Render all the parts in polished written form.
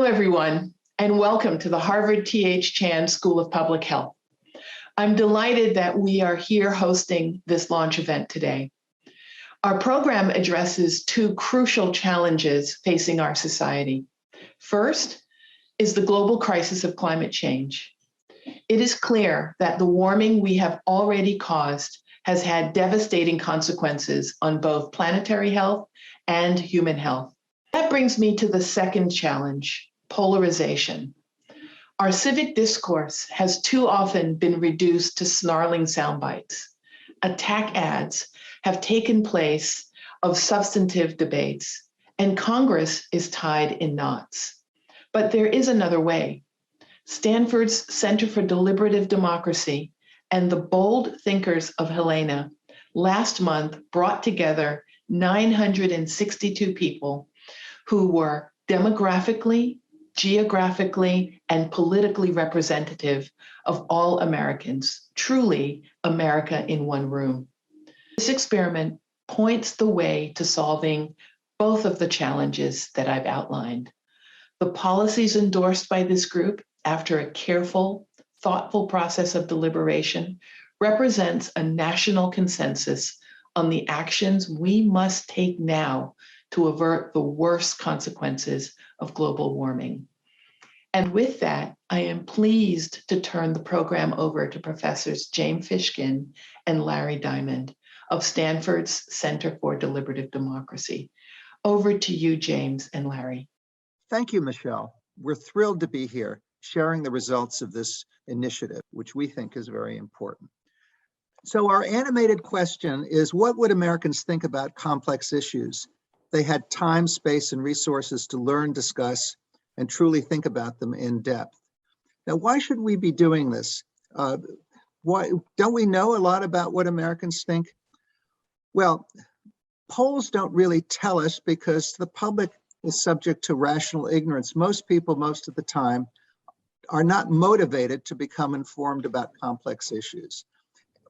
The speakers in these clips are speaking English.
everyone, and welcome to the Harvard T.H. Chan School of Public Health. I'm delighted that we are here hosting this launch event today. Our program addresses two crucial challenges facing our society. First is the global crisis of climate change. It is clear that the warming we have already caused has had devastating consequences on both planetary health and human health. That brings me to the second challenge, polarization. Our civic discourse has too often been reduced to snarling sound bites. Attack ads have taken place of substantive debates, and Congress is tied in knots. But there is another way. Stanford's Center for Deliberative Democracy and the bold thinkers of Helena last month brought together 962 people who were demographically, geographically, and politically representative of all Americans, truly America in one room. This experiment points the way to solving both of the challenges that I've outlined. The policies endorsed by this group, after a careful, thoughtful process of deliberation, represents a national consensus on the actions we must take now to avert the worst consequences of global warming. And with that, I am pleased to turn the program over to Professors James Fishkin and Larry Diamond of Stanford's Center for Deliberative Democracy. Over to you, James and Larry. Thank you, Michelle. We're thrilled to be here sharing the results of this initiative, which we think is very important. So our animated question is, what would Americans think about complex issues? They had time, space, and resources to learn, discuss, and truly think about them in depth. Now, why should we be doing this? Why don't we know a lot about what Americans think? Well, polls don't really tell us because the public is subject to rational ignorance. Most people, most of the time, are not motivated to become informed about complex issues.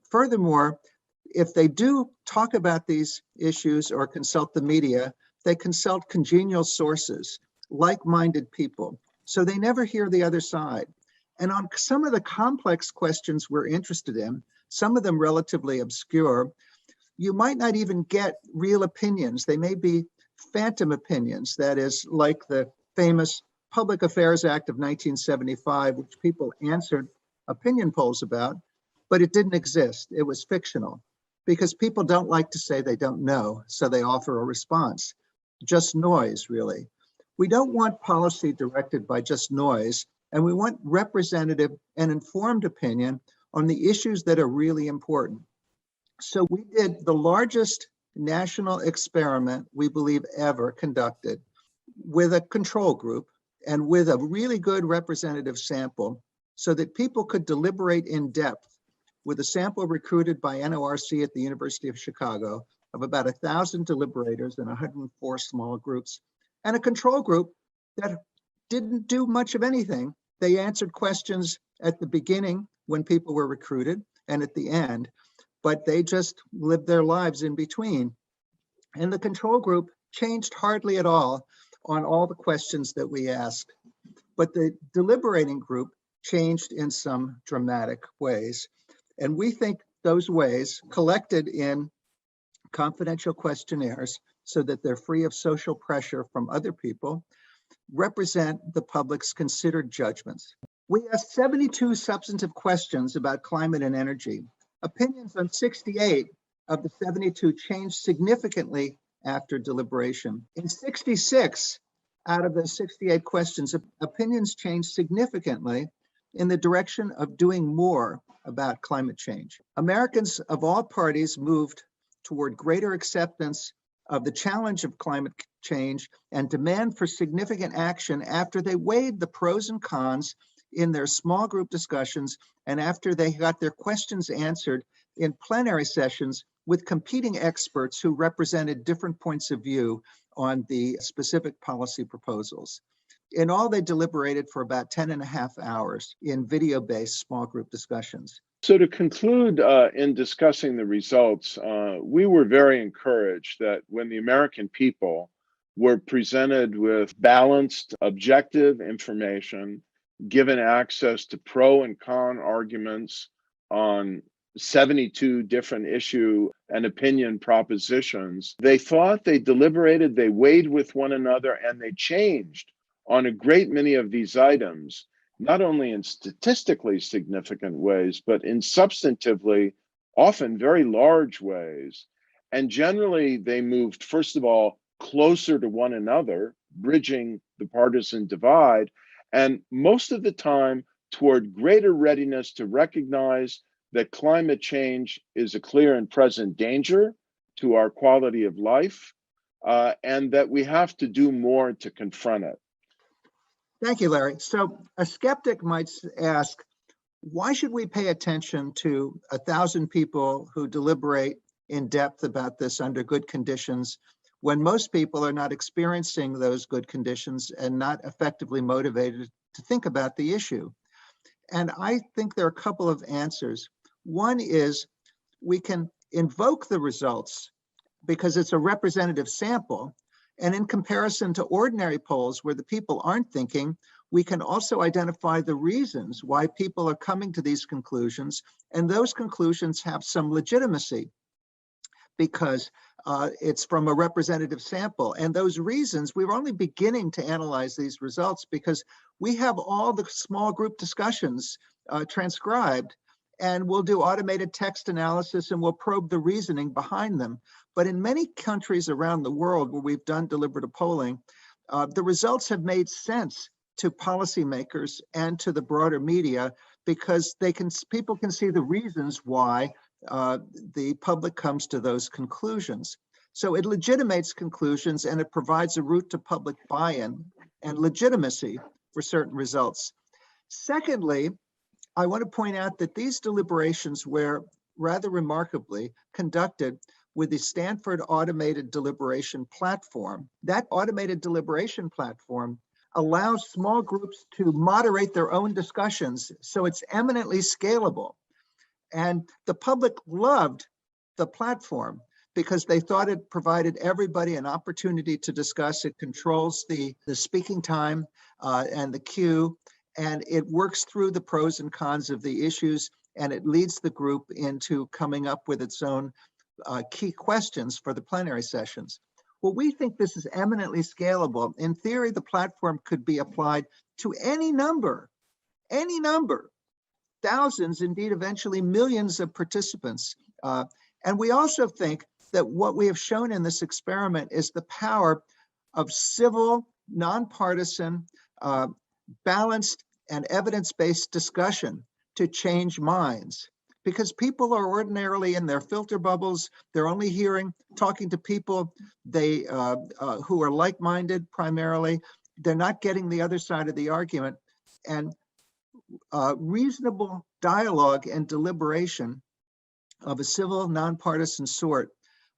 Furthermore, if they do talk about these issues or consult the media, they consult congenial sources, like-minded people. So they never hear the other side. And on some of the complex questions we're interested in, some of them relatively obscure, you might not even get real opinions. They may be phantom opinions, that is, like the famous Public Affairs Act of 1975, which people answered opinion polls about, but it didn't exist. It was fictional because people don't like to say they don't know, so they offer a response. Just noise, really. We don't want policy directed by just noise, and we want representative and informed opinion on the issues that are really important. So we did the largest national experiment we believe ever conducted with a control group and with a really good representative sample so that people could deliberate in depth with a sample recruited by NORC at the University of Chicago of about 1,000 deliberators in 104 small groups, and a control group that didn't do much of anything. They answered questions at the beginning when people were recruited and at the end, but they just lived their lives in between. And the control group changed hardly at all on all the questions that we asked. But the deliberating group changed in some dramatic ways. And we think those ways, collected in confidential questionnaires so that they're free of social pressure from other people, represent the public's considered judgments. We asked 72 substantive questions about climate and energy. Opinions on 68 of the 72 changed significantly after deliberation. In 66 out of the 68 questions, opinions changed significantly in the direction of doing more about climate change. Americans of all parties moved toward greater acceptance of the challenge of climate change and demand for significant action after they weighed the pros and cons in their small group discussions and after they got their questions answered in plenary sessions with competing experts who represented different points of view on the specific policy proposals. In all, they deliberated for about 10 and a half hours in video-based small group discussions. So to conclude in discussing the results, we were very encouraged that when the American people were presented with balanced, objective information, given access to pro and con arguments on 72 different issue and opinion propositions. They thought, they deliberated, they weighed with one another, and they changed on a great many of these items, not only in statistically significant ways, but in substantively, often very large ways. And generally, they moved, first of all, closer to one another, bridging the partisan divide, and most of the time toward greater readiness to recognize that climate change is a clear and present danger to our quality of life, and that we have to do more to confront it. Thank you, Larry. So a skeptic might ask, why should we pay attention to 1,000 people who deliberate in depth about this under good conditions when most people are not experiencing those good conditions and not effectively motivated to think about the issue? And I think there are a couple of answers. One is we can invoke the results because it's a representative sample. And in comparison to ordinary polls where the people aren't thinking, we can also identify the reasons why people are coming to these conclusions. And those conclusions have some legitimacy because it's from a representative sample. And those reasons, we're only beginning to analyze these results because we have all the small group discussions transcribed, and we'll do automated text analysis and we'll probe the reasoning behind them. But in many countries around the world where we've done deliberative polling, the results have made sense to policymakers and to the broader media because people can see the reasons why the public comes to those conclusions. So it legitimates conclusions and it provides a route to public buy-in and legitimacy for certain results. Secondly, I want to point out that these deliberations were rather remarkably conducted with the Stanford Automated Deliberation Platform. That automated deliberation platform allows small groups to moderate their own discussions, so it's eminently scalable. And the public loved the platform because they thought it provided everybody an opportunity to discuss. It controls the speaking time and the queue, and it works through the pros and cons of the issues, and it leads the group into coming up with its own key questions for the plenary sessions. Well, we think this is eminently scalable. In theory, the platform could be applied to any number, thousands, indeed, eventually millions of participants. And we also think that what we have shown in this experiment is the power of civil, nonpartisan, balanced, and evidence-based discussion to change minds. Because people are ordinarily in their filter bubbles. They're only talking to people who are like-minded primarily. They're not getting the other side of the argument. And reasonable dialogue and deliberation of a civil, nonpartisan sort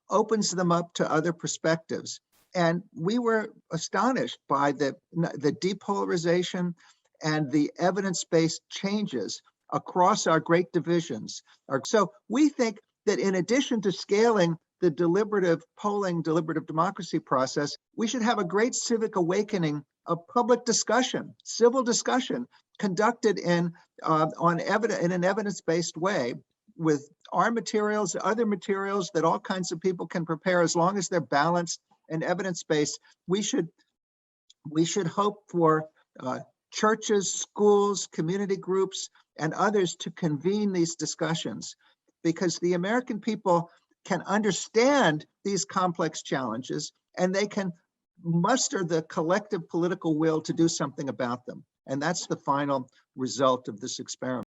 opens them up to other perspectives. And we were astonished by the depolarization and the evidence-based changes across our great divisions. So we think that in addition to scaling the deliberative polling, deliberative democracy process, we should have a great civic awakening of public discussion, civil discussion, conducted in an evidence-based way with our materials, other materials that all kinds of people can prepare as long as they're balanced and evidence-based. We should hope for churches, schools, community groups, and others to convene these discussions because the American people can understand these complex challenges and they can muster the collective political will to do something about them. And that's the final result of this experiment.